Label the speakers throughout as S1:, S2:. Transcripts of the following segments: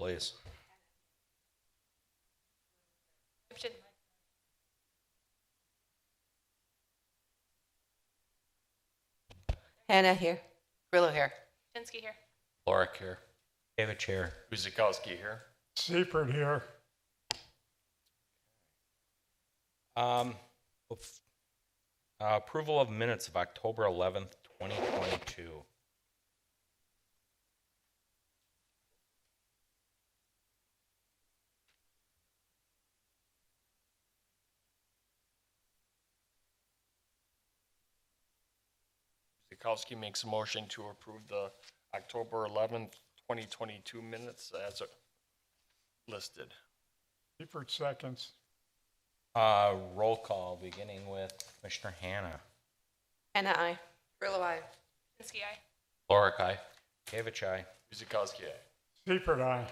S1: please.
S2: Hannah here.
S3: Grillo here.
S4: Tinsky here.
S1: Lorick here. David here.
S5: Guzikowski here.
S6: Seifert here.
S1: Approval of minutes of October 11th, 2022.
S5: Guzikowski makes a motion to approve the October 11th, 2022 minutes as listed.
S6: Seifert seconds.
S1: Roll call, beginning with Commissioner Hannah.
S2: Hannah, aye.
S3: Grillo, aye.
S4: Tinsky, aye.
S1: Lorick, aye. David, aye.
S5: Guzikowski, aye.
S6: Seifert, aye.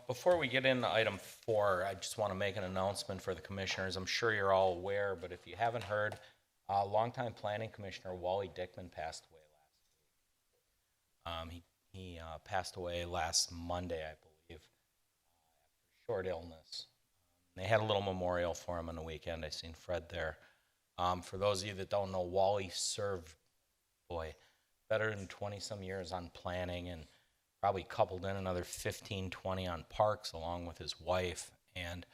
S1: Before we get into item 4, I just want to make an announcement for the commissioners. I'm sure you're all aware, but if you haven't heard, longtime planning commissioner Wally Dickman passed away last week. He passed away last Monday, I believe, after short illness. They had a little memorial for him on the weekend. I seen Fred there. For those of you that don't know, Wally served, better than 20-some years on planning and probably coupled in another 15, 20 on parks along with his wife. And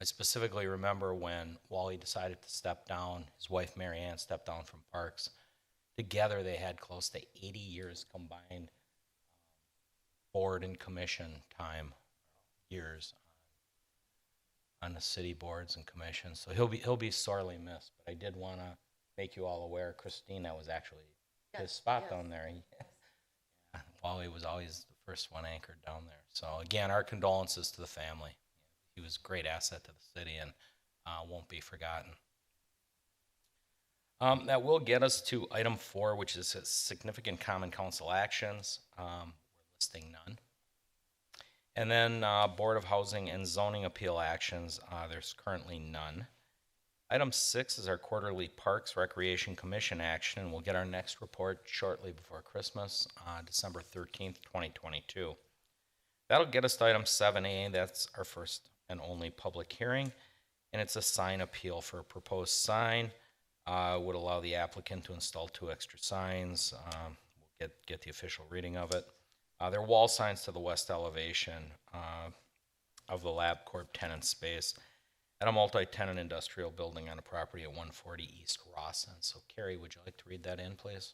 S1: I specifically remember when Wally decided to step down, his wife Mary Ann stepped down from parks. Together they had close to 80 years combined board and commission time, years on the city boards and commissions. So he'll be sorely missed. But I did want to make you all aware, Christine, that was actually his spot down there. Wally was always the first one anchored down there. So again, our condolences to the family. He was a great asset to the city and won't be forgotten. That will get us to item 4, which is significant common council actions. We're listing none. And then Board of Housing and Zoning Appeal actions, there's currently none. Item 6 is our quarterly Parks Recreation Commission action, and we'll get our next report shortly before Christmas, December 13th, 2022. That'll get us to item 7A. That's our first and only public hearing, and it's a sign appeal for a proposed sign. Would allow the applicant to install 2 extra signs. We'll get the official reading of it. They're wall signs to the west elevation of the LabCorp tenant space at a multi-tenant industrial building on a property at 140 East Rawson. So Carrie, would you like to read that in, please?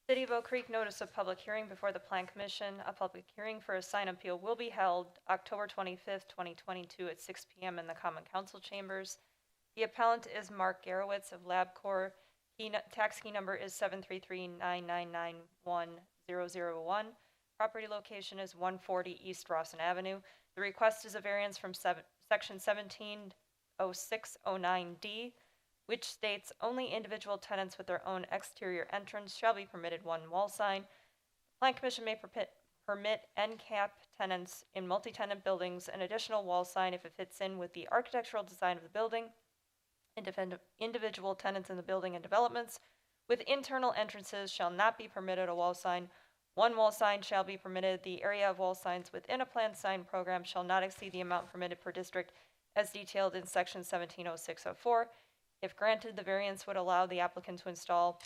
S7: City of Oak Creek notice of public hearing before the Plan Commission. A public hearing for a sign appeal will be held October 25th, 2022 at 6 p.m. in the Common Council Chambers. The appellant is Mark Garowitz of LabCorp. Tax key number is 733-999-1001. Property location is 140 East Rawson Avenue. The request is a variance from Section 170609D, which states only individual tenants with their own exterior entrance shall be permitted 1 wall sign. Plan Commission may permit end cap tenants in multi-tenant buildings an additional wall sign if it fits in with the architectural design of the building. Individual tenants in the building and developments with internal entrances shall not be permitted a wall sign. 1 wall sign shall be permitted. The area of wall signs within a planned sign program shall not exceed the amount permitted per district as detailed in Section 170604. If granted, the variance would allow the applicant to install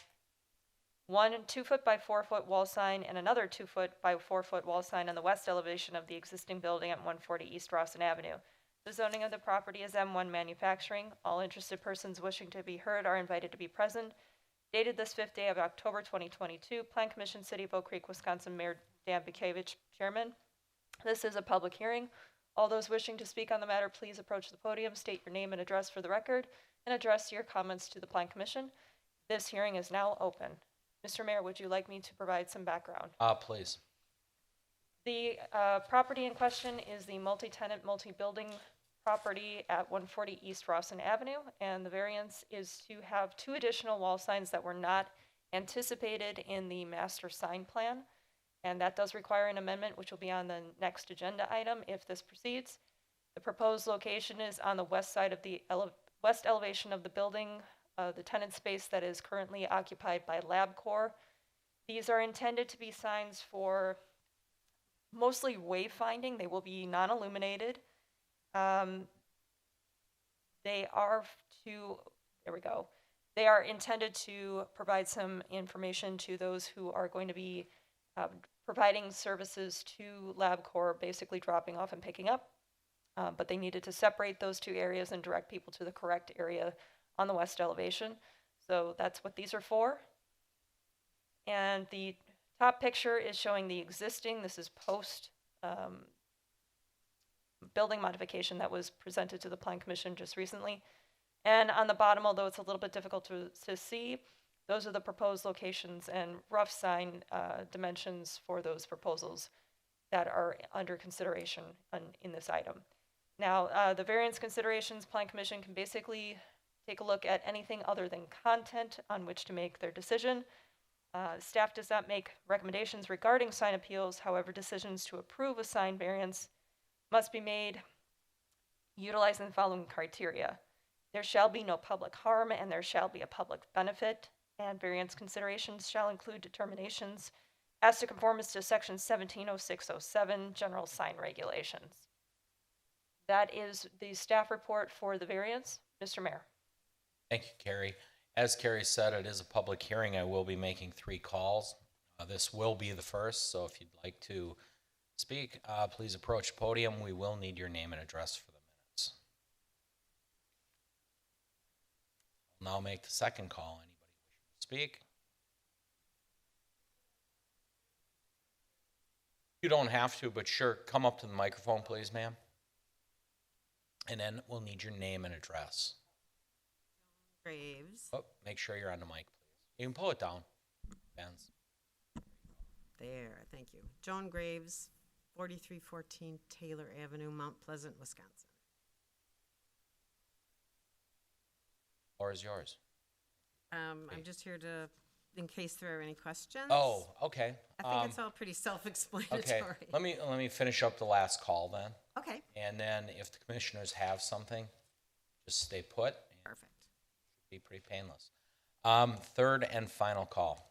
S7: 1 2-foot by 4-foot wall sign and another 2-foot by 4-foot wall sign on the west elevation of the existing building at 140 East Rawson Avenue. The zoning of the property is M1 manufacturing. All interested persons wishing to be heard are invited to be present. Dated this 5th day of October 2022, Plan Commission, City of Oak Creek, Wisconsin, Mayor Dan Bukevich, Chairman. This is a public hearing. All those wishing to speak on the matter, please approach the podium, state your name and address for the record, and address your comments to the Plan Commission. This hearing is now open. Mr. Mayor, would you like me to provide some background?
S1: Please.
S7: The property in question is the multi-tenant, multi-building property at 140 East Rawson Avenue, and the variance is to have 2 additional wall signs that were not anticipated in the master sign plan, and that does require an amendment, which will be on the next agenda item if this proceeds. The proposed location is on the west side of the west elevation of the building, the tenant space that is currently occupied by LabCorp. These are intended to be signs for mostly wayfinding. They will be non-illuminated. They are there we go. They are intended to provide some information to those who are going to be providing services to LabCorp, basically dropping off and picking up. But they needed to separate those two areas and direct people to the correct area on the west elevation. So that's what these are for. And the top picture is showing the existing, this is post building modification that was presented to the Plan Commission just recently. And on the bottom, although it's a little bit difficult to see, those are the proposed locations and rough sign dimensions for those proposals that are under consideration in this item. Now, the variance considerations, Plan Commission can basically take a look at anything other than content on which to make their decision. Staff does not make recommendations regarding sign appeals. However, decisions to approve a sign variance must be made utilizing the following criteria. There shall be no public harm and there shall be a public benefit, and variance considerations shall include determinations as to conformance to section 170607 general sign regulations. That is the staff report for the variance. Mr. Mayor.
S1: Thank you, Carrie. As Carrie said, it is a public hearing. I will be making 3 calls. This will be the first, so if you'd like to speak, please approach the podium. We will need your name and address for the minutes. I'll now make the second call. Anybody wishing to speak? You don't have to, but sure, come up to the microphone, please, ma'am. And then we'll need your name and address.
S3: Graves.
S1: Oh, make sure you're on the mic, please. You can pull it down. Benz.
S3: There, thank you. Joan Graves, 4314 Taylor Avenue, Mount Pleasant, Wisconsin.
S1: Floor is yours.
S3: I'm just here to, in case there are any questions.
S1: Oh, okay.
S3: I think it's all pretty self-explanatory.
S1: Okay. Let me finish up the last call then,
S3: Okay,
S1: and then if the commissioners have something, just stay put.
S3: perfect.
S1: Be pretty painless. Third and final call.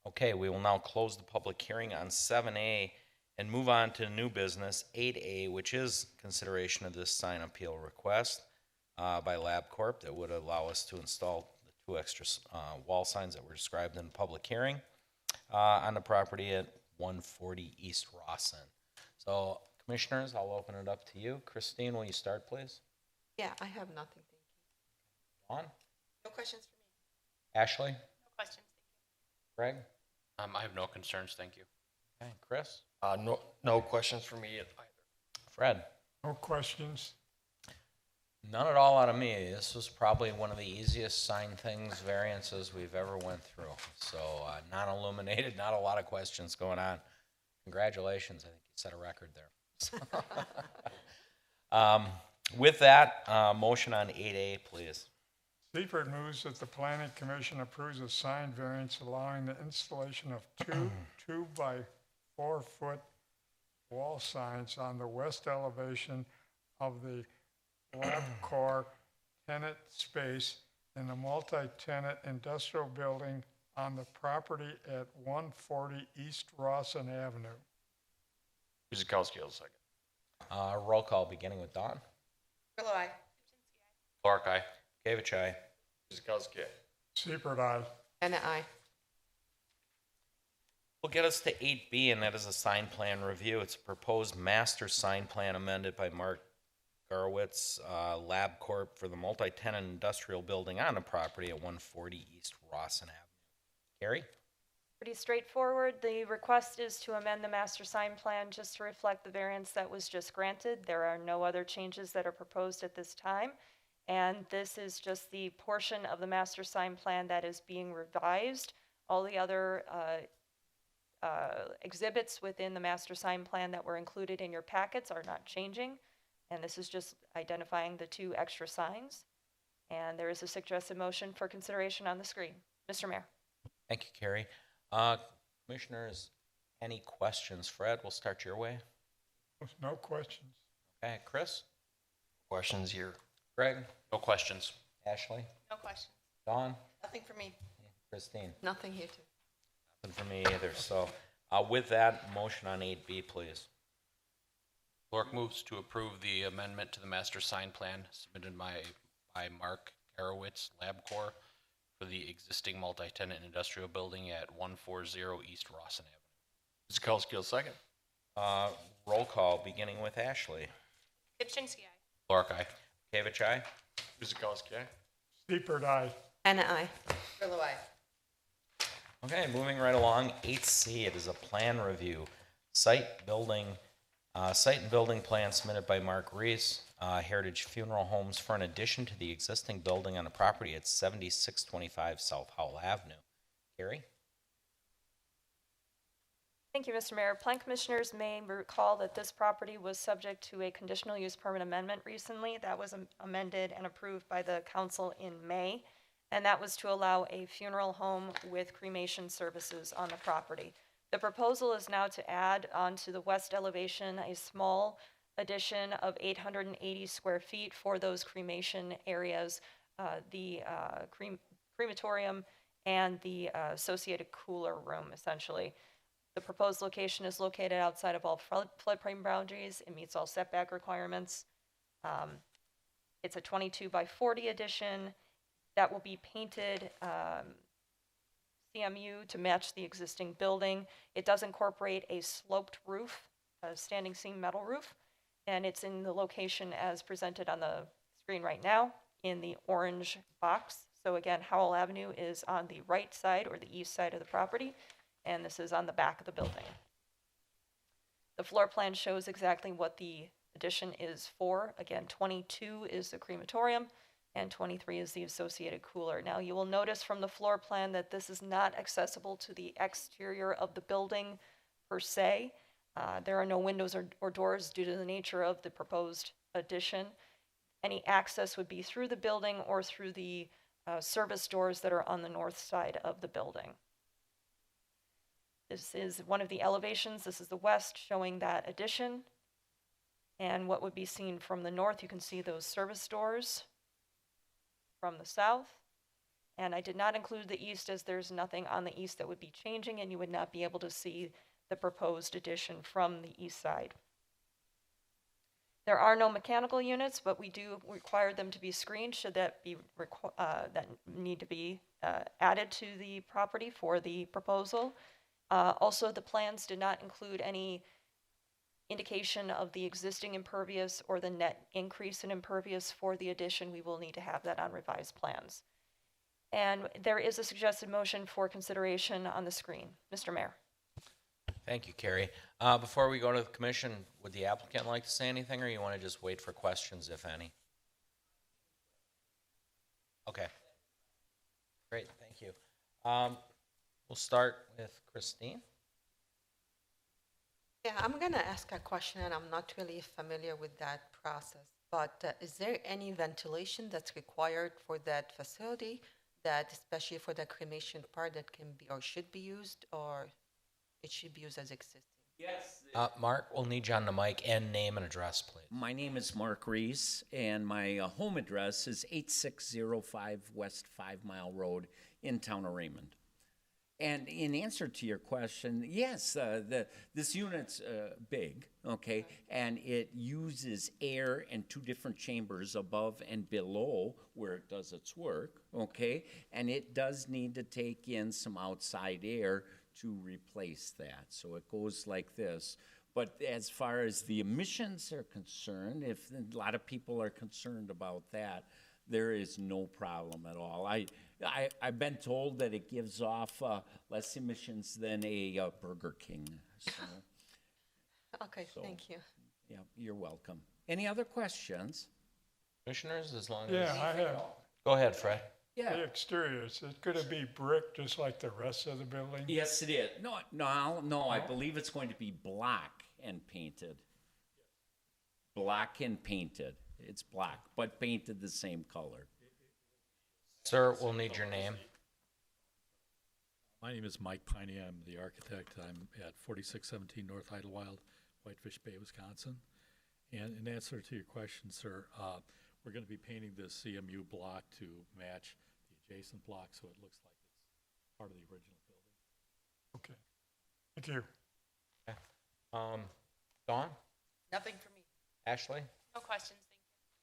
S1: Okay, we will now close the public hearing on 7A and move on to new business 8A, which is consideration of this sign appeal request by LabCorp that would allow us to install the 2 extra wall signs that were described in the public hearing on the property at 140 East Rawson. So, commissioners, I'll open it up to you. Christine, will you start, please?
S2: Yeah, I have nothing. Thank you.
S1: Dawn?
S2: No questions for me.
S1: Ashley?
S2: No questions.
S1: Greg?
S4: I have no concerns, thank you.
S1: Okay, Chris?
S5: No questions for me either.
S1: Fred?
S6: No questions.
S1: None at all out of me. This was probably one of the easiest sign things, variances we've ever went through. So, non-illuminated, not a lot of questions going on. Congratulations, I think you set a record there. With that, motion on 8A, please.
S6: Seifert moves that the planning commission approves a sign variance allowing the installation of 2 by 4 foot wall signs on the west elevation of the LabCorp tenant space in the multi-tenant industrial building on the property at 140 East Rawson Avenue.
S5: Guzekowski will second.
S1: Roll call beginning with Dawn.
S2: Grillo, aye.
S4: Clark, aye.
S1: Gavich, aye.
S5: Guzekowski.
S6: Seifert, aye.
S2: Hannah, aye.
S1: Will get us to 8B, and that is a sign plan review. It's a proposed master sign plan amended by Mark Garwitz, LabCorp for the multi-tenant industrial building on the property at 140 East Rawson Avenue. Carrie?
S7: Pretty straightforward. The request is to amend the master sign plan just to reflect the variance that was just granted. There are no other changes that are proposed at this time. And this is just the portion of the master sign plan that is being revised. All the other exhibits within the master sign plan that were included in your packets are not changing. And this is just identifying the 2 extra signs. And there is a suggested motion for consideration on the screen. Mr. Mayor.
S1: Thank you, Carrie. Commissioners, any questions? Fred, we'll start your way.
S6: No questions.
S1: Okay, Chris?
S5: Questions here.
S1: Greg?
S4: No questions.
S1: Ashley?
S2: No questions.
S1: Dawn?
S2: Nothing for me.
S1: Christine?
S2: Nothing here too.
S1: Nothing for me either. So with that, motion on 8B, please.
S4: Clark moves to approve the amendment to the master sign plan submitted by Mark Arowitz, LabCorp, for the existing multi-tenant industrial building at 140 East Rawson Avenue.
S5: Guzekowski will second.
S1: Roll call, beginning with Ashley.
S2: Kipchinsky, aye.
S4: Clark, aye.
S1: Kavich, aye.
S5: Guzekowski, aye.
S6: Seifert, aye.
S2: Anna, aye. Grillo, aye.
S1: Okay, moving right along, 8C, it is a plan review. Site and building plan submitted by Mark Reese, Heritage Funeral Homes for an addition to the existing building on the property at 7625 South Howell Avenue. Carrie?
S7: Thank you, Mr. Mayor. Plan commissioners may recall that this property was subject to a conditional use permit amendment recently. That was amended and approved by the council in May, and that was to allow a funeral home with cremation services on the property. The proposal is now to add onto the west elevation a small addition of 880 square feet for those cremation areas, the crematorium and the associated cooler room, essentially. The proposed location is located outside of all floodplain boundaries. It meets all setback requirements. It's a 22 by 40 addition that will be painted CMU to match the existing building. It does incorporate a sloped roof, a standing seam metal roof, and it's in the location as presented on the screen right now in the orange box. So again, Howell Avenue is on the right side or the east side of the property, and this is on the back of the building. The floor plan shows exactly what the addition is for. Again, 22 is the crematorium, and 23 is the associated cooler. Now, you will notice from the floor plan that this is not accessible to the exterior of the building per se. There are no windows or doors due to the nature of the proposed addition. Any access would be through the building or through the service doors that are on the north side of the building. This is one of the elevations. This is the west showing that addition. And what would be seen from the north, you can see those service doors from the south. And I did not include the east as there's nothing on the east that would be changing, and you would not be able to see the proposed addition from the east side. There are no mechanical units, but we do require them to be screened should that be that need to be added to the property for the proposal. Also, the plans did not include any indication of the existing impervious or the net increase in impervious for the addition. We will need to have that on revised plans. And there is a suggested motion for consideration on the screen. Mr. Mayor.
S1: Thank you, Carrie. Before we go to the commission, would the applicant like to say anything, or you want to just wait for questions, if any? Okay. Great, thank you. We'll start with Christine.
S2: Yeah, I'm going to ask a question, and I'm not really familiar with that process. But is there any ventilation that's required for that facility, that especially for the cremation part, that can be or should be used, or it should be used as existing?
S8: Yes.
S1: Mark, we'll need you on the mic, and name and address, please.
S8: My name is Mark Reese, and my home address is 8605 West 5 Mile Road in town of Raymond. And in answer to your question, yes, this unit's big, okay, and it uses air in two different chambers above and below where it does its work, okay, and it does need to take in some outside air to replace that. So it goes like this. But as far as the emissions are concerned, if a lot of people are concerned about that, there is no problem at all. I've been told that it gives off less emissions than a Burger King. So,
S2: Okay, thank you.
S8: yeah, you're welcome. Any other questions?
S1: Commissioners, as long
S6: Yeah,
S1: as...
S6: I have,
S1: Go ahead, Fred.
S6: the exterior, is it gonna be brick just like the rest of the building?
S8: Yes, it is. No, I believe it's going to be black and painted. Black and painted. It's black, but painted the same color.
S1: Sir, we'll need your name.
S9: My name is Mike Piney. I'm the architect. I'm at 4617 North Idlewild, Whitefish Bay, Wisconsin. And in answer to your question, sir, we're going to be painting the CMU block to match the adjacent block so it looks like it's part of the original building.
S6: Thank you.
S1: Dawn,
S10: Nothing for me.
S1: Ashley,
S10: No questions,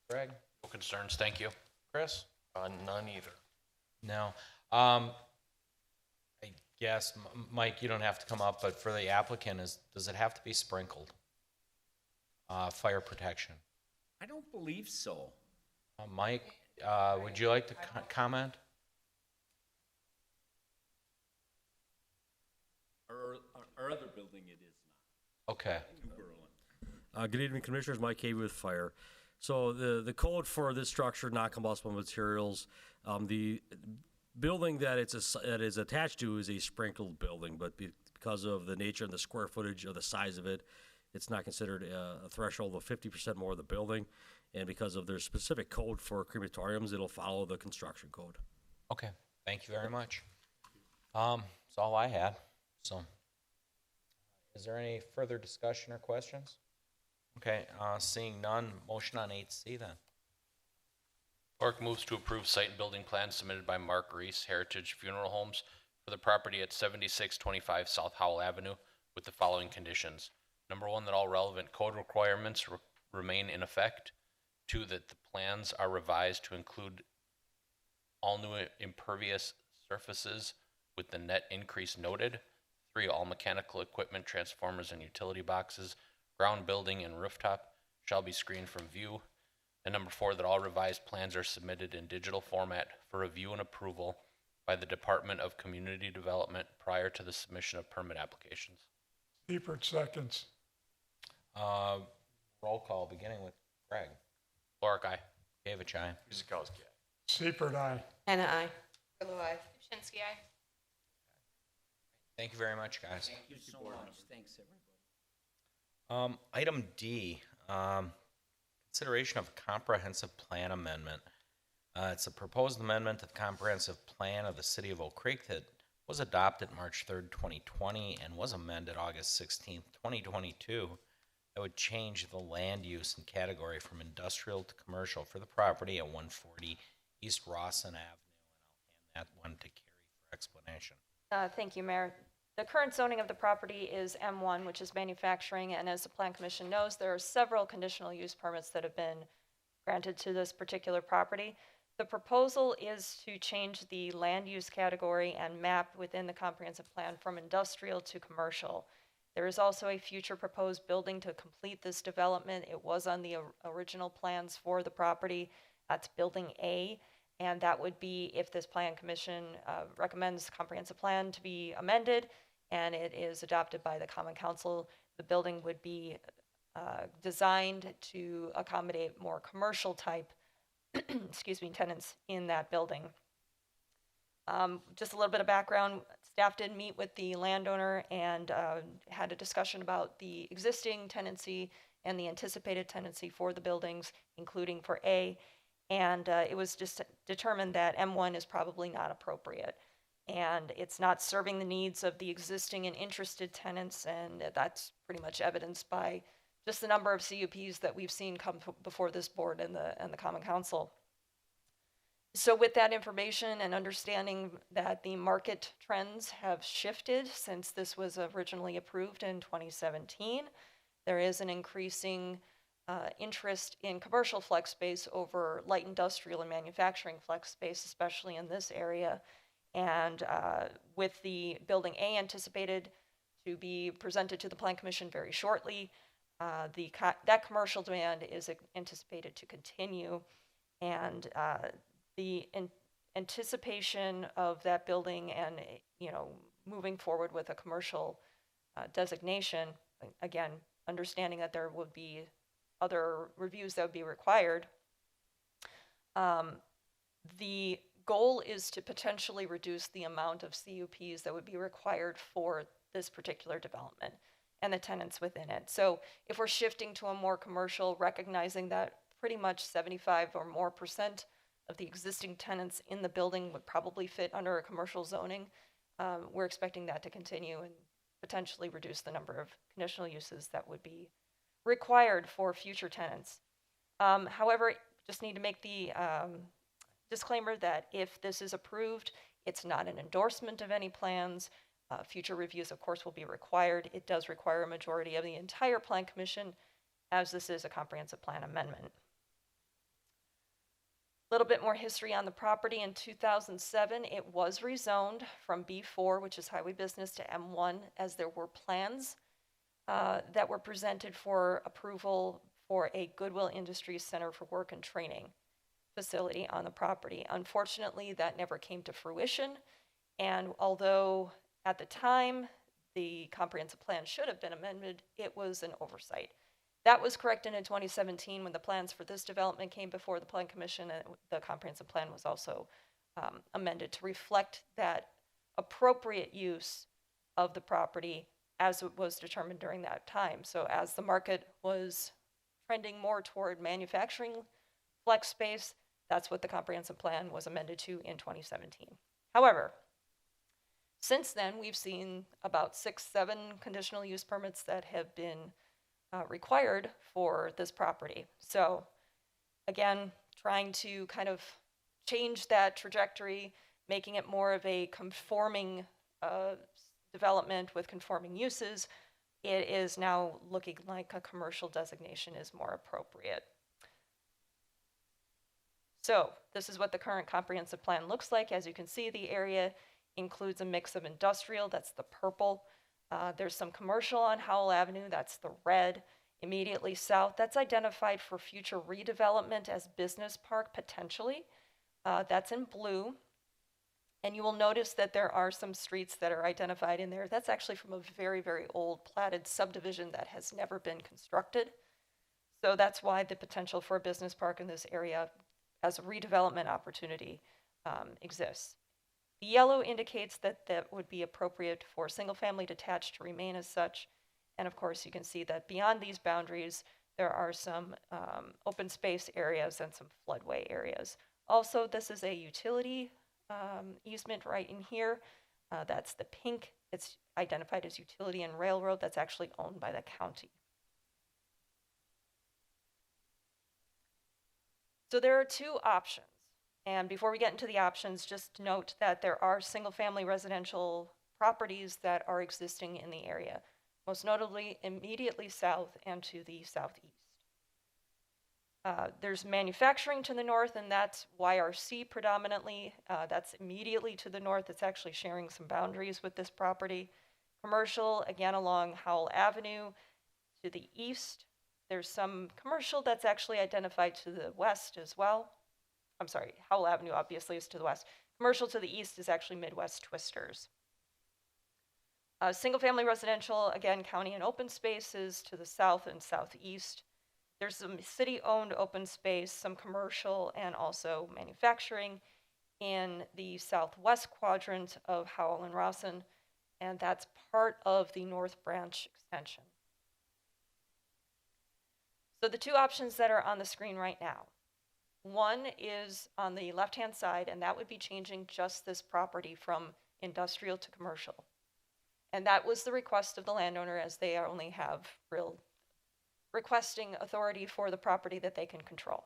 S10: thank you.
S1: Greg,
S4: No concerns, thank you.
S1: Chris?
S5: None either.
S1: No. I guess, Mike, you don't have to come up, but for the applicant, does it have to be sprinkled? Fire protection.
S8: I don't believe so.
S1: Mike, would you like to comment?
S8: Our other building, it is not.
S1: Okay.
S8: New Berlin.
S11: Good evening, Commissioners. Mike Cavey with Fire. So the code for this structure, non-combustible materials, the building that that is attached to is a sprinkled building, but because of the nature and the square footage of the size of it, it's not considered a threshold of 50% more of the building. And because of their specific code for crematoriums, it'll follow the construction code.
S1: Okay, thank you very much. That's all I had, so. Is there any further discussion or questions? Okay, seeing none, motion on 8C then.
S4: Clerk moves to approve site and building plans submitted by Mark Reese, Heritage Funeral Homes, for the property at 7625 South Howell Avenue with the following conditions. Number one, that all relevant code requirements remain in effect. Two, that the plans are revised to include all new impervious surfaces with the net increase noted. Three, all mechanical equipment, transformers, and utility boxes, ground building, and rooftop shall be screened from view. And number four, that all revised plans are submitted in digital format for review and approval by the Department of Community Development prior to the submission of permit applications.
S6: Seifert seconds.
S1: Roll call, beginning with Greg.
S4: Clark, aye.
S1: Gavich, aye.
S5: Guzekowski, aye.
S6: Seifert, aye.
S2: Hannah, I.
S10: Shinsky, aye.
S1: Thank you very much, guys.
S8: Thank you so much. Thanks, everybody.
S1: Item D, consideration of comprehensive plan amendment. It's a proposed amendment to the comprehensive plan of the city of Oak Creek that was adopted March 3rd, 2020, and was amended August 16th, 2022. That would change the land use and category from industrial to commercial for the property at 140 East Rawson Avenue. And I'll hand that one to Carrie for explanation.
S7: Thank you, Mayor. The current zoning of the property is M1, which is manufacturing, and as the Plan Commission knows, there are several conditional use permits that have been granted to this particular property. The proposal is to change the land use category and map within the comprehensive plan from industrial to commercial. There is also a future proposed building to complete this development. It was on the original plans for the property. That's Building A. And that would be if this Plan Commission recommends the comprehensive plan to be amended and it is adopted by the Common Council, the building would be designed to accommodate more commercial type tenants in that building. Just a little bit of background, staff did meet with the landowner and had a discussion about the existing tenancy and the anticipated tenancy for the buildings, including for A. And it was just determined that M1 is probably not appropriate. And it's not serving the needs of the existing and interested tenants, and that's pretty much evidenced by just the number of CUPs that we've seen come before this board and the Common Council. So with that information and understanding that the market trends have shifted since this was originally approved in 2017, there is an increasing interest in commercial flex space over light industrial and manufacturing flex space, especially in this area. And with the Building A anticipated to be presented to the Plan Commission very shortly, that commercial demand is anticipated to continue. And the anticipation of that building and, moving forward with a commercial designation, again, understanding that there would be other reviews that would be required. The goal is to potentially reduce the amount of CUPs that would be required for this particular development and the tenants within it. So if we're shifting to a more commercial, recognizing that pretty much 75% or more of the existing tenants in the building would probably fit under a commercial zoning, we're expecting that to continue and potentially reduce the number of conditional uses that would be required for future tenants. However, just need to make the disclaimer that if this is approved, it's not an endorsement of any plans. Future reviews, of course, will be required. It does require a majority of the entire Plan Commission, as this is a comprehensive plan amendment. A little bit more history on the property. In 2007, it was rezoned from B4, which is highway business, to M1, as there were plans that were presented for approval for a Goodwill Industries Center for Work and Training facility on the property. Unfortunately, that never came to fruition, and although at the time the comprehensive plan should have been amended, it was an oversight. That was corrected in 2017 when the plans for this development came before the Plan Commission, and the comprehensive plan was also amended to reflect that appropriate use of the property as it was determined during that time. So as the market was trending more toward manufacturing flex space, that's what the comprehensive plan was amended to in 2017. However, since then, we've seen about 6-7 conditional use permits that have been required for this property. So again, trying to kind of change that trajectory, making it more of a conforming development with conforming uses, it is now looking like a commercial designation is more appropriate. So this is what the current comprehensive plan looks like. As you can see, the area includes a mix of industrial, that's the purple. There's some commercial on Howell Avenue, that's the red. Immediately south, that's identified for future redevelopment as business park potentially. That's in blue. And you will notice that there are some streets that are identified in there. That's actually from a very, very old platted subdivision that has never been constructed. So that's why the potential for a business park in this area as a redevelopment opportunity exists. The yellow indicates that that would be appropriate for single-family detached to remain as such. And of course, you can see that beyond these boundaries, there are some open space areas and some floodway areas. Also, this is a utility easement right in here. That's the pink. It's identified as utility and railroad. That's actually owned by the county. So there are two options. And before we get into the options, just note that there are single-family residential properties that are existing in the area, most notably immediately south and to the southeast. There's manufacturing to the north, and that's YRC predominantly. That's immediately to the north. It's actually sharing some boundaries with this property. Commercial, again, along Howell Avenue to the east. There's some commercial that's actually identified to the west as well. I'm sorry, Howell Avenue obviously is to the west. Commercial to the east is actually Midwest Twisters. Single-family residential, again, county and open spaces to the south and southeast. There's some city-owned open space, some commercial, and also manufacturing in the southwest quadrant of Howell and Rawson, and that's part of the North Branch extension. So the two options that are on the screen right now. One is on the left-hand side, and that would be changing just this property from industrial to commercial. And that was the request of the landowner, as they only have real requesting authority for the property that they can control.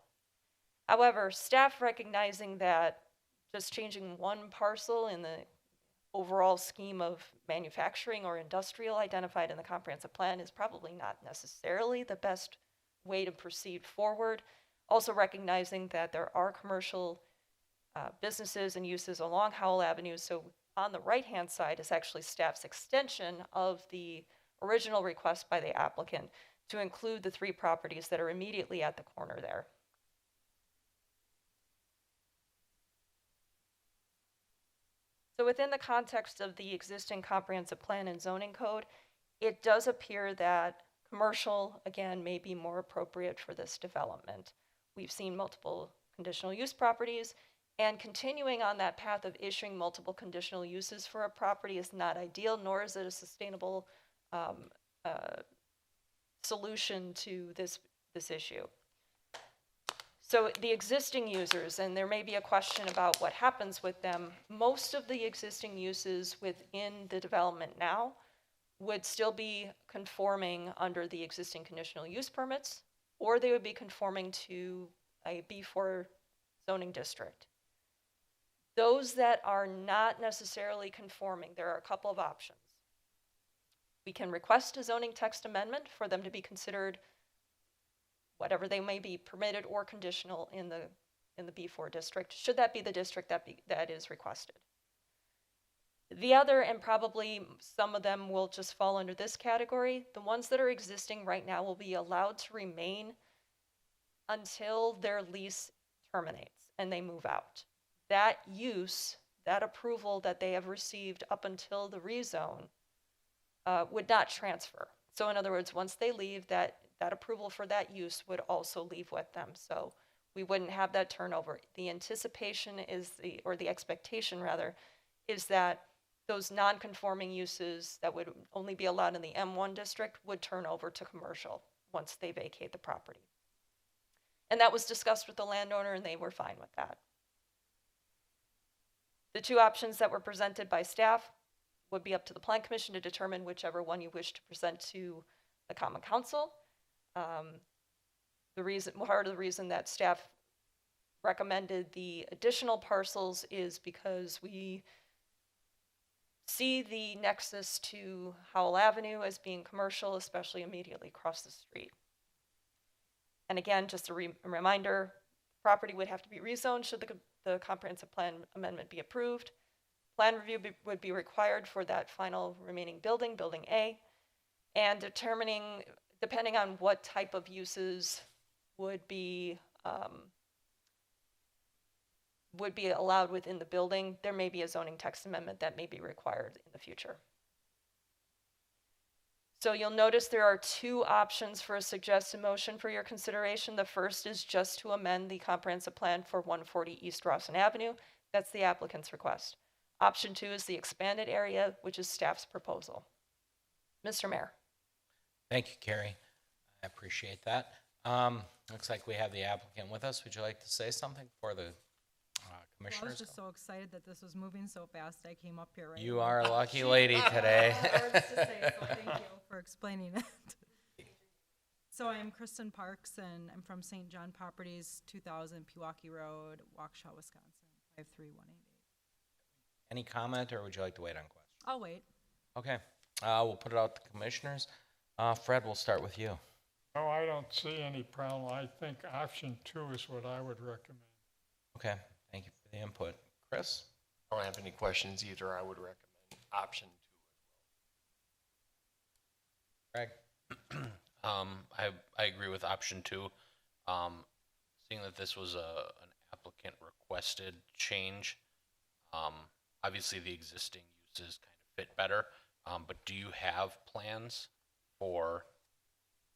S7: However, staff recognizing that just changing one parcel in the overall scheme of manufacturing or industrial identified in the comprehensive plan is probably not necessarily the best way to proceed forward. Also recognizing that there are commercial businesses and uses along Howell Avenue. So on the right-hand side is actually staff's extension of the original request by the applicant to include the three properties that are immediately at the corner there. So within the context of the existing comprehensive plan and zoning code, it does appear that commercial, again, may be more appropriate for this development. We've seen multiple conditional use properties, and continuing on that path of issuing multiple conditional uses for a property is not ideal, nor is it a sustainable solution to this issue. So the existing users, and there may be a question about what happens with them, most of the existing uses within the development now would still be conforming under the existing conditional use permits, or they would be conforming to a B4 zoning district. Those that are not necessarily conforming, there are a couple of options. We can request a zoning text amendment for them to be considered whatever they may be, permitted or conditional in the B4 district, should that be the district that is requested. The other, and probably some of them will just fall under this category, the ones that are existing right now will be allowed to remain until their lease terminates and they move out. That use, that approval that they have received up until the rezone would not transfer. So in other words, once they leave, that approval for that use would also leave with them. So we wouldn't have that turnover. The anticipation is or the expectation rather, is that those non-conforming uses that would only be allowed in the M1 district would turn over to commercial once they vacate the property. And that was discussed with the landowner and they were fine with that. The two options that were presented by staff would be up to the Plan Commission to determine whichever one you wish to present to the Common Council. Part of the reason that staff recommended the additional parcels is because we see the nexus to Howell Avenue as being commercial, especially immediately across the street. And again, just a reminder, property would have to be rezoned should the comprehensive plan amendment be approved. Plan review would be required for that final remaining building, Building A, and depending on what type of uses would be allowed within the building, there may be a zoning text amendment that may be required in the future. So you'll notice there are two options for a suggested motion for your consideration. The first is just to amend the comprehensive plan for 140 East Rawson Avenue. That's the applicant's request. Option 2 is the expanded area, which is staff's proposal. Mr. Mayor.
S1: Thank you, Carrie. I appreciate that. Looks like we have the applicant with us. Would you like to say something for the
S12: I
S1: commissioners?
S12: was just so excited that this was moving so fast, I came up here right
S1: You
S12: away.
S1: are a lucky lady today.
S12: Words to say, so thank you for explaining it. So I'm Kristen Parks, and I'm from St. John Properties, 2000 Pewaukee Road, Waukesha, Wisconsin, 53188.
S1: Any comment, or would you like to wait on questions?
S12: I'll wait.
S1: Okay, we'll put it out to commissioners. Fred, we'll start with you.
S6: No, I don't see any problem. I think option 2 is what I would recommend.
S1: Okay, thank you for the input. Chris?
S5: I don't have any questions either. I would recommend option 2.
S1: Greg?
S4: I agree with option 2. Seeing that this was an applicant requested change, obviously the existing uses kind of fit better, but do you have plans for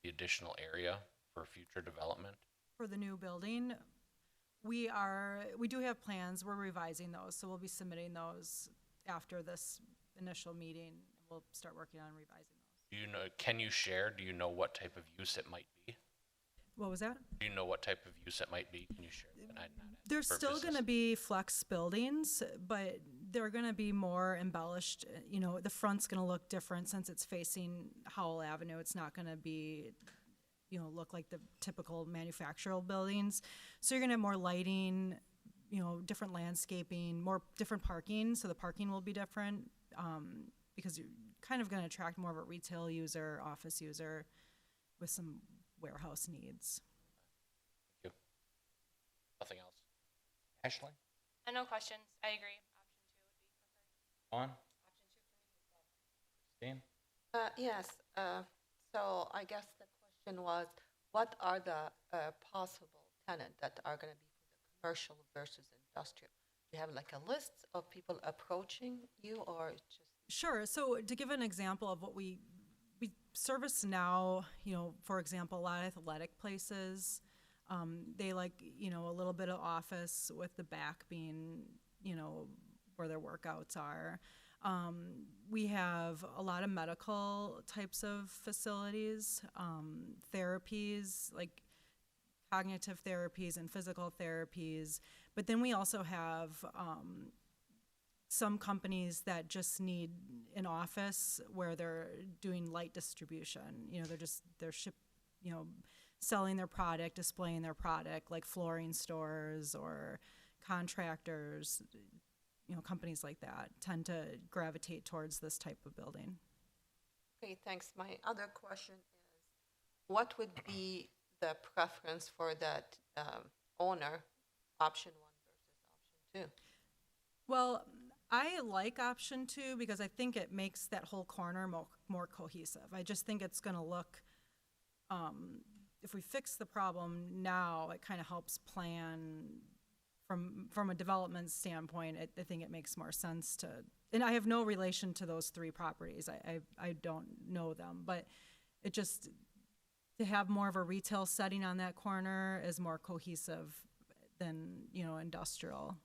S4: the additional area for future development?
S12: For the new building, we do have plans. We're revising those, so we'll be submitting those after this initial meeting. We'll start working on revising those.
S4: Do you know what type of use it might be?
S12: What was that?
S4: Do you know what type of use it might be? Can you share?
S12: There's still going to be flex buildings, but they're going to be more embellished. You know, the front's going to look different since it's facing Howell Avenue. It's not going to be, look like the typical manufactural buildings. So you're going to have more lighting, different landscaping, more different parking. So the parking will be different because you're kind of going to attract more of a retail user, office user with some warehouse needs.
S4: Thank you. Nothing else.
S1: Ashley?
S10: No questions. I agree.
S1: On? Christine?
S2: Yes, so I guess the question was, what are the possible tenants that are going to be for the commercial versus industrial? Do you have like a list of people approaching you, or just?
S12: Sure. So to give an example of what we service now, for example, a lot of athletic places, they like, a little bit of office with the back being, where their workouts are. We have a lot of medical types of facilities, therapies, like cognitive therapies and physical therapies. But then we also have some companies that just need an office where they're doing light distribution. They're selling their product, displaying their product, like flooring stores or contractors, companies like that tend to gravitate towards this type of building.
S2: Okay, thanks. My other question is, what would be the preference for that owner, option 1 versus option 2?
S12: Well, I like option 2 because I think it makes that whole corner more cohesive. I just think it's going to look, if we fix the problem now, it kind of helps plan from a development standpoint. I think it makes more sense to, and I have no relation to those 3 properties. I don't know them, but it just, to have more of a retail setting on that corner is more cohesive than, industrial.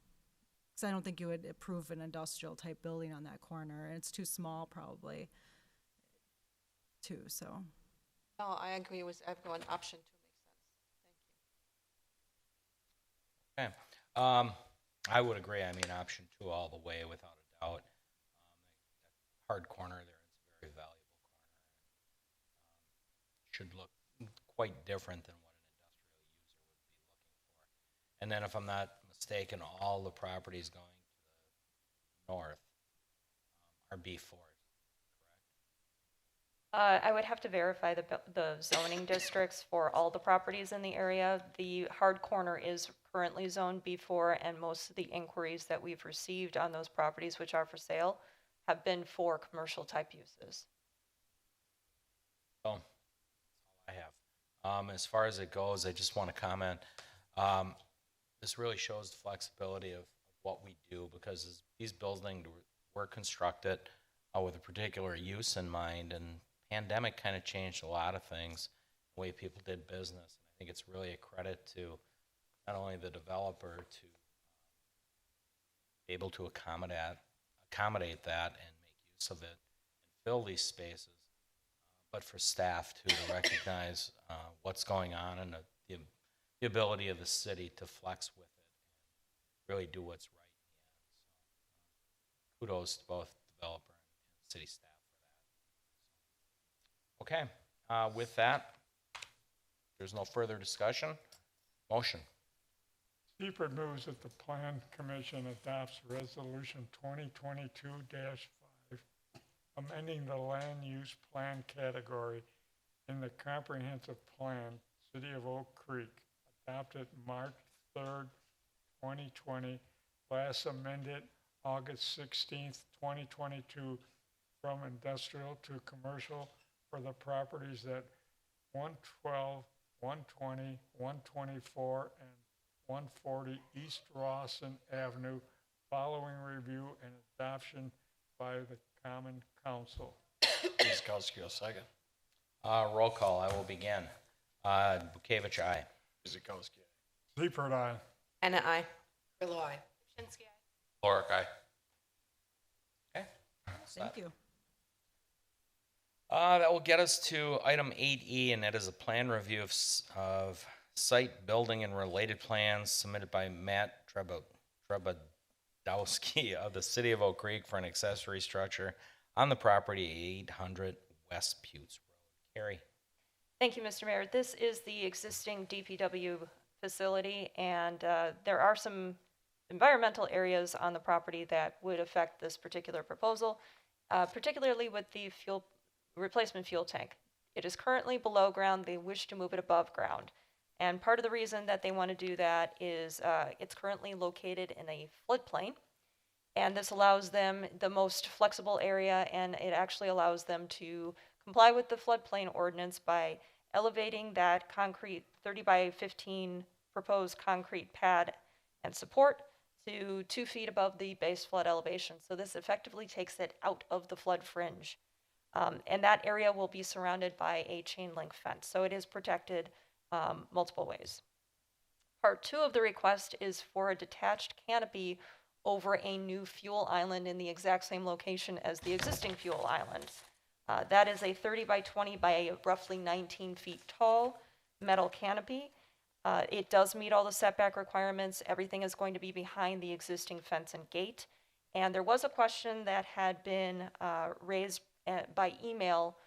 S12: Because I don't think you would approve an industrial type building on that corner, and it's too small probably too, so.
S2: No, I agree with everyone. Option 2 makes sense. Thank you.
S1: Okay. I would agree. I mean, option 2 all the way, without a doubt. That hard corner there is a very valuable corner. Should look quite different than what an industrial user would be looking for. And then, if I'm not mistaken, all the properties going to the north are B4s, correct?
S7: I would have to verify the zoning districts for all the properties in the area. The hard corner is currently zoned B4, and most of the inquiries that we've received on those properties, which are for sale, have been for commercial type uses.
S1: So, that's all I have. As far as it goes, I just want to comment. This really shows the flexibility of what we do, because these buildings were constructed with a particular use in mind, and pandemic kind of changed a lot of things, the way people did business. I think it's really a credit to not only the developer to be able to accommodate that and make use of it and fill these spaces, but for staff too, to recognize what's going on and the ability of the city to flex with it and really do what's right in the end. So, kudos to both developer and city staff for that. Okay, with that, there's no further discussion. Motion.
S6: Seifert moves that the Plan Commission adopts Resolution 2022-5, amending the land use plan category in the comprehensive plan, City of Oak Creek, adopted March 3rd, 2020, last amended August 16th, 2022, from industrial to commercial for the properties at 112, 120, 124, and 140 East Rawson Avenue, following review and adoption by the Common Council.
S5: Guzekowski, a second.
S1: Roll call. I will begin. Bukevich, aye.
S5: Guzekowski.
S6: Seifert, aye.
S2: Anna, I.
S10: Shinsky, aye.
S4: Lorick, aye.
S1: Okay.
S12: Thank you.
S1: That will get us to item 8E, and that is a plan review of site, building, and related plans submitted by Matt Trebadowski of the City of Oak Creek for an accessory structure on the property 800 West Putes Road. Carrie.
S7: Thank you, Mr. Mayor. This is the existing DPW facility, and there are some environmental areas on the property that would affect this particular proposal, particularly with the replacement fuel tank. It is currently below ground. They wish to move it above ground. And part of the reason that they want to do that is it's currently located in a floodplain, and this allows them the most flexible area, and it actually allows them to comply with the floodplain ordinance by elevating that concrete 30 by 15 proposed concrete pad and support to 2 feet above the base flood elevation. So this effectively takes it out of the flood fringe. And that area will be surrounded by a chain link fence. So it is protected multiple ways. Part 2 of the request is for a detached canopy over a new fuel island in the exact same location as the existing fuel island. That is a 30 by 20 by roughly 19 feet tall metal canopy. It does meet all the setback requirements. Everything is going to be behind the existing fence and gate. And there was a question that had been raised by email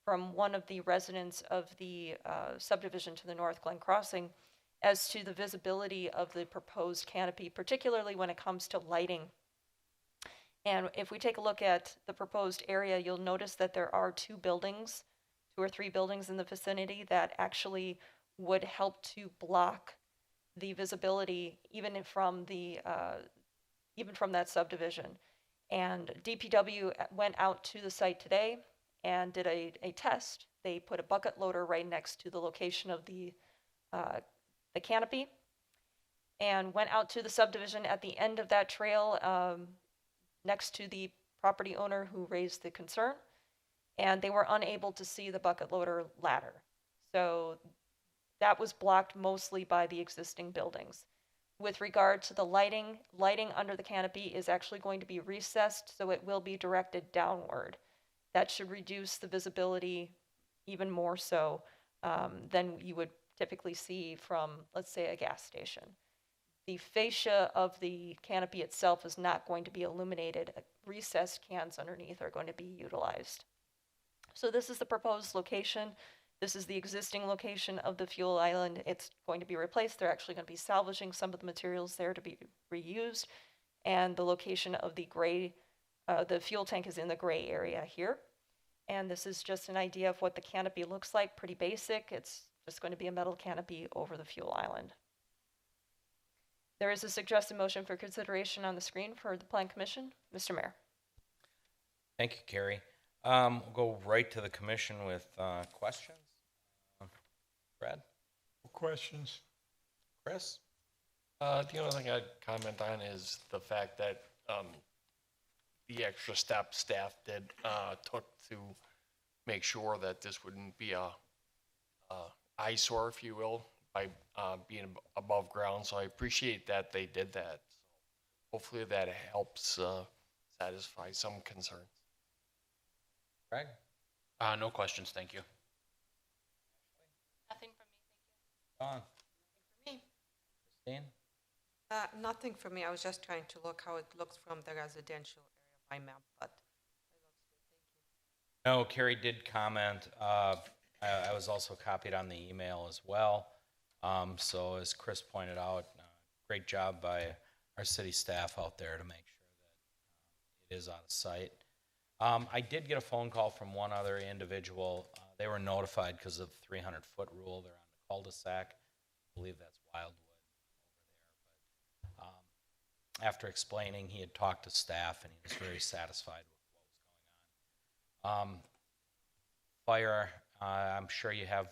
S7: from one of the residents of the subdivision to the north, Glen Crossing, as to the visibility of the proposed canopy, particularly when it comes to lighting And if we take a look at the proposed area, you'll notice that there are two or three buildings in the vicinity that actually would help to block the visibility even from that subdivision. And DPW went out to the site today and did a test. They put a bucket loader right next to the location of the canopy and went out to the subdivision at the end of that trail next to the property owner who raised the concern, and they were unable to see the bucket loader ladder. So that was blocked mostly by the existing buildings. With regard to the lighting under the canopy is actually going to be recessed, so it will be directed downward. That should reduce the visibility even more so than you would typically see from, let's say, a gas station. The fascia of the canopy itself is not going to be illuminated. Recessed cans underneath are going to be utilized. So this is the proposed location. This is the existing location of the fuel island. It's going to be replaced. They're actually going to be salvaging some of the materials there to be reused. And the location of the fuel tank is in the gray area here. And this is just an idea of what the canopy looks like, pretty basic. It's just going to be a metal canopy over the fuel island. There is a suggested motion for consideration on the screen for the Plan Commission. Mr. Mayor.
S1: Thank you, Carrie. We'll go right to the commission with questions. Brad?
S6: Questions?
S1: Chris?
S5: The only thing I'd comment on is the fact that the extra step staff took to make sure that this wouldn't be a eyesore, if you will, by being above ground. So I appreciate that they did that. Hopefully that helps satisfy some concerns.
S1: Greg?
S4: No questions, thank you.
S10: Nothing from me, thank you.
S1: Don?
S10: Me.
S1: Christine?
S2: Nothing for me. I was just trying to look how it looks from the residential area by map, but
S1: No, Carrie did comment. I was also copied on the email as well. So as Chris pointed out, great job by our city staff out there to make sure that it is out of sight. I did get a phone call from one other individual. They were notified because of the 300-foot rule. They're on the cul-de-sac. I believe that's Wildwood over there. But after explaining, he had talked to staff and he was very satisfied with what was going on. Fire, I'm sure you have,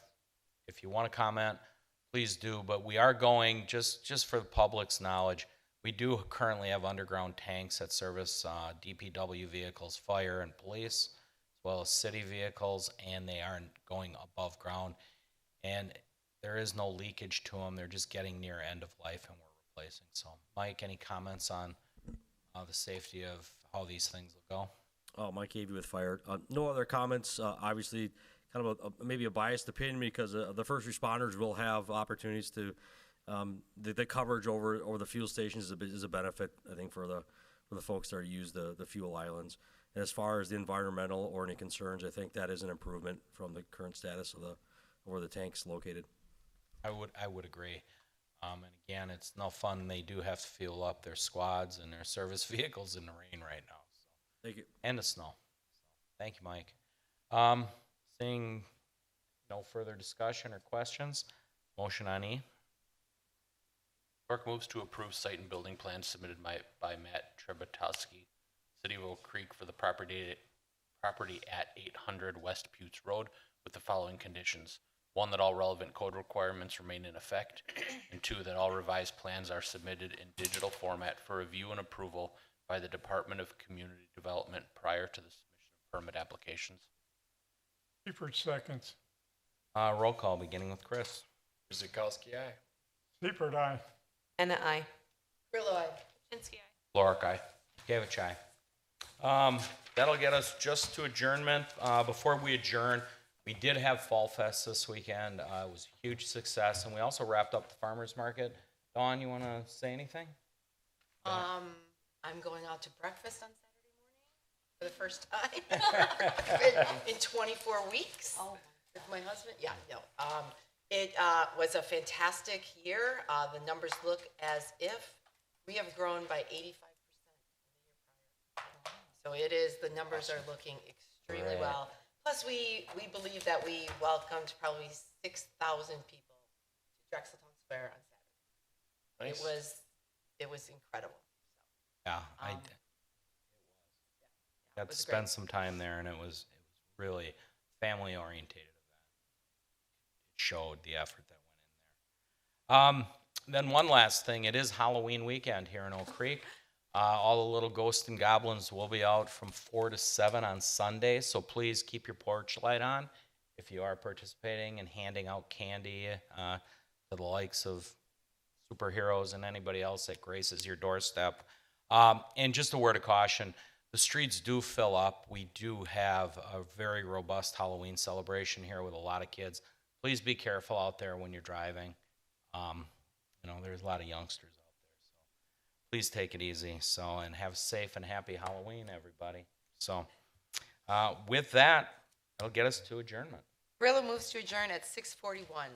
S1: if you want to comment, please do. But we are going, just for the public's knowledge, we do currently have underground tanks that service DPW vehicles, fire and police, as well as city vehicles, and they aren't going above ground. And there is no leakage to them. They're just getting near end of life, and we're replacing. So, Mike, any comments on the safety of how these things will go?
S11: Mike Avey with Fire. No other comments. Obviously, kind of maybe a biased opinion because the first responders will have opportunities to the coverage over the fuel stations is a benefit, I think, for the folks that use the fuel islands. And as far as the environmental or any concerns, I think that is an improvement from the current status of where the tank's located.
S1: I would agree. And again, it's no fun. They do have to fuel up their squads and their service vehicles in the rain right now. So.
S11: Thank you.
S1: And the snow. Thank you, Mike. Seeing no further discussion or questions, motion on E.
S4: Clerk moves to approve site and building plans submitted by Matt Trebatowski, City of Oak Creek for the property at 800 West Putes Road with the following conditions. 1, that all relevant code requirements remain in effect, and 2, that all revised plans are submitted in digital format for review and approval by the Department of Community Development prior to the submission of permit applications.
S6: Seifert seconds.
S1: Roll call, beginning with Chris.
S5: Guzekowski, aye.
S6: Seifert, aye.
S2: Anna, aye.
S10: Grillo, aye. Shinsky, aye.
S4: Lorick, aye.
S1: Gavich, aye. That'll get us just to adjournment. Before we adjourn, we did have Fall Fest this weekend. It was a huge success, and we also wrapped up the farmers market. Dawn, you want to say anything?
S10: I'm going out to breakfast on Saturday morning for the first time in 24 weeks with my husband. Yeah, no. It was a fantastic year. The numbers look as if we have grown by 85% from the year prior. So it is, the numbers are looking extremely
S1: Great.
S10: well. Plus, we believe that we welcomed probably 6,000 people to Drexeltown Square on Saturday.
S5: Nice.
S10: It was incredible.
S1: Yeah, I
S10: Um,
S1: did.
S10: It
S1: Got to
S10: was
S1: spend
S10: great.
S1: some time there, and it was really family orientated event. It showed the effort that went in there. Then one last thing, it is Halloween weekend here in Oak Creek. All the little ghosts and goblins will be out from 4 to 7 on Sunday, so please keep your porch light on if you are participating and handing out candy to the likes of superheroes and anybody else that graces your doorstep. And just a word of caution, the streets do fill up. We do have a very robust Halloween celebration here with a lot of kids. Please be careful out there when you're driving. There's a lot of youngsters out there, so please take it easy. So, and have a safe and happy Halloween, everybody. So, with that, that'll get us to adjournment.
S10: Grillo moves to adjourn at 6:41.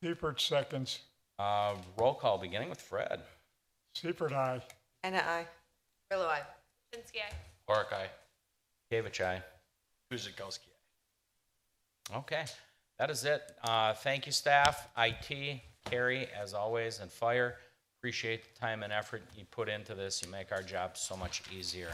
S6: Seifert seconds.
S1: Roll call, beginning with Fred.
S6: Seifert, aye.
S2: Anna, I.
S10: Grillo, aye.
S7: Kaminsky, aye.
S4: Oric, aye.
S1: Gavich, aye.
S5: Guzekowski.
S1: Okay, that is it. Thank you, staff, IT, Carrie, as always, and fire. Appreciate the time and effort you put into this. You make our job so much easier.